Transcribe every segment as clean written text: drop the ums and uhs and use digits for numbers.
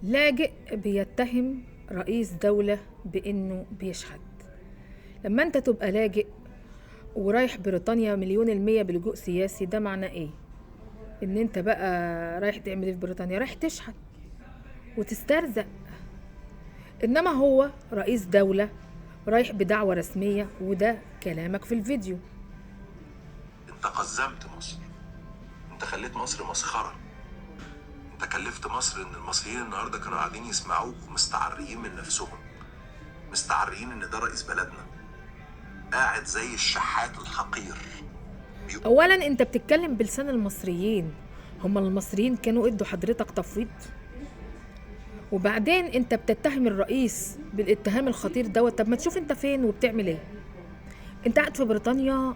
لاجئ بيتهم رئيس دولة بإنه بيشحت. لما أنت تبقى لاجئ ورايح بريطانيا 100% بلجوء سياسي، ده معناه إيه؟ إن أنت بقى رايح تعمل إيه في بريطانيا؟ رايح تشحت وتسترزق. إنما هو رئيس دولة رايح بدعوة رسمية، وده كلامك في الفيديو. انت قزمت مصر، انت خليت مصر مسخرة، انت كلفت مصر ان المصريين النهاردة كانوا قاعدين يسمعوك ومستعريين من نفسهم، مستعريين ان ده رئيس بلدنا قاعد زي الشحات الحقير. أولا أنت بتتكلم بلسان المصريين، هما المصريين كانوا ادوا حضرتك تفويض؟ وبعدين انت بتتهم الرئيس بالاتهام الخطير دوت. طب ما تشوف انت فين وبتعمل ايه؟ انت قاعد في بريطانيا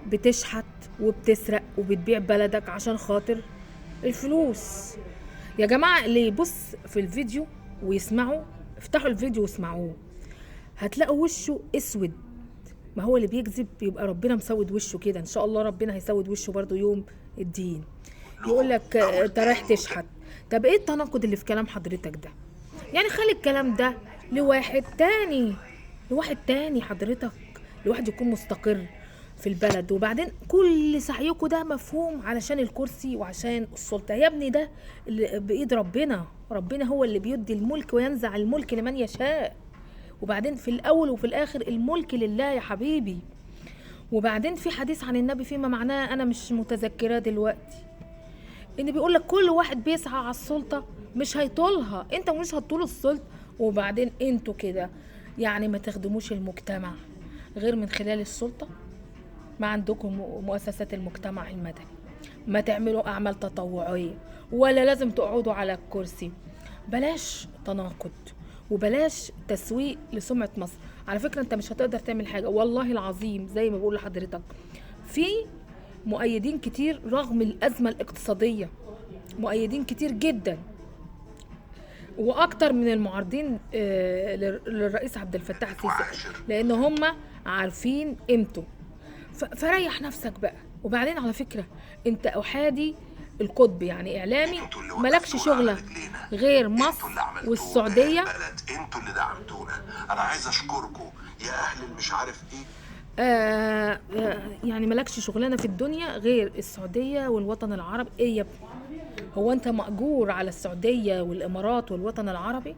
بتشحت وبتسرق وبتبيع بلدك عشان خاطر الفلوس. يا جماعة اللي يبص في الفيديو ويسمعوا، افتحوا الفيديو واسمعوه، هتلاقوا وشه اسود. ما هو اللي بيكذب بيبقى ربنا مسود وشه كده، ان شاء الله ربنا هيسود وشه برضو يوم الدين. يقول لك انت رايح تشحت. طب ايه التناقض اللي في كلام حضرتك ده؟ يعني خلي الكلام ده لواحد تاني حضرتك، لواحد يكون مستقر في البلد. وبعدين كل سعيكوا ده مفهوم علشان الكرسي وعشان السلطة. يا ابني ده بإيد ربنا هو اللي بيدي الملك وينزع الملك لمن يشاء. وبعدين في الأول وفي الآخر الملك لله يا حبيبي. وبعدين في حديث عن النبي فيما معناه أنا مش متذكراه دلوقتي، ان بيقولك كل واحد بيسعى على السلطة مش هيطولها، انت مش هتطول السلطة. وبعدين انتوا كده يعني ما تخدموش المجتمع غير من خلال السلطة. ما عندكم مؤسسات المجتمع المدني، ما تعملوا اعمال تطوعية، ولا لازم تقعدوا على الكرسي. بلاش تناقض وبلاش تسويق لسمعة مصر. على فكرة انت مش هتقدر تعمل حاجة والله العظيم، زي ما بقول لحضرتك في مؤيدين كتير رغم الأزمة الاقتصادية، مؤيدين كتير جدا وأكتر من المعارضين للرئيس عبد الفتاح السيسي، لأن هم عارفين قيمته. فريح نفسك بقى. وبعدين على فكرة انت أحادي القطب، يعني إعلامي ملكش شغلة غير مصر والسعودية. انتوا اللي دعمتونا، انا عايز اشكركم يا اهل المش عارف ايه. يعني ملكش شغلانه في الدنيا غير السعوديه والوطن العربي. ايه يا ابني؟ هو انت مأجور على السعوديه والامارات والوطن العربي؟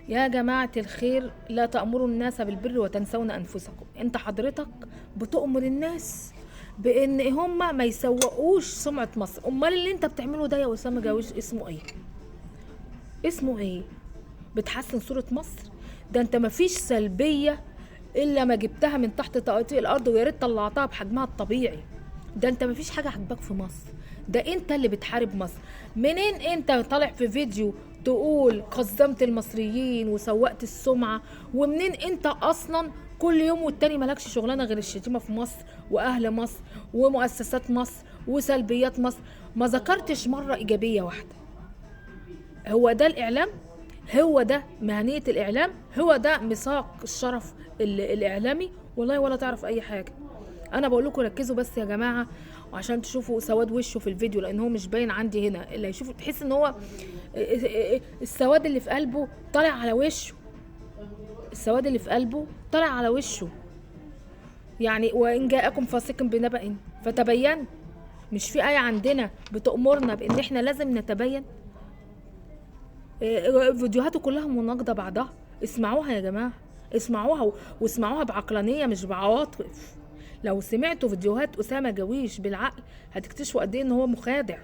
يا جماعه الخير، لا تأمروا الناس بالبر وتنسون انفسكم. انت حضرتك بتأمر الناس بان هم ما يسوقوش سمعه مصر. امال اللي انت بتعمله ده يا اسامه جاوش اسمه ايه؟ اسمه ايه؟ بتحسن صوره مصر؟ ده انت مفيش سلبيه الا ما جبتها من تحت تقاطيع الارض، ويا ريت طلعتها بحجمها الطبيعي. ده انت مفيش حاجه عجباك في مصر، ده انت اللي بتحارب مصر. منين انت طالع في فيديو تقول قزمت المصريين وسوقت السمعه؟ ومنين انت اصلا كل يوم والتاني مالكش شغلانه غير الشتيمه في مصر واهل مصر ومؤسسات مصر وسلبيات مصر؟ ما ذكرتش مره ايجابيه واحده. هو ده الاعلام؟ هو ده مهنية الإعلام؟ هو ده ميثاق الشرف الإعلامي؟ والله ولا تعرف أي حاجة. أنا بقول لكم ركزوا بس يا جماعة وعشان تشوفوا سواد وشه في الفيديو، لأن هو مش باين عندي هنا. اللي يشوفه تحس إن هو السواد اللي في قلبه طالع على وشه، السواد اللي في قلبه طالع على وشه. يعني وإن جاءكم فاسق بنبأ فتبين. مش في آية عندنا بتأمرنا بإن إحنا لازم نتبين؟ فيديوهاته كلها مناقضة بعضها. اسمعوها يا جماعة، اسمعوها واسمعوها بعقلانية مش بعواطف. لو سمعتوا فيديوهات أسامة جاويش بالعقل هتكتشفوا قد ايه ان هو مخادع.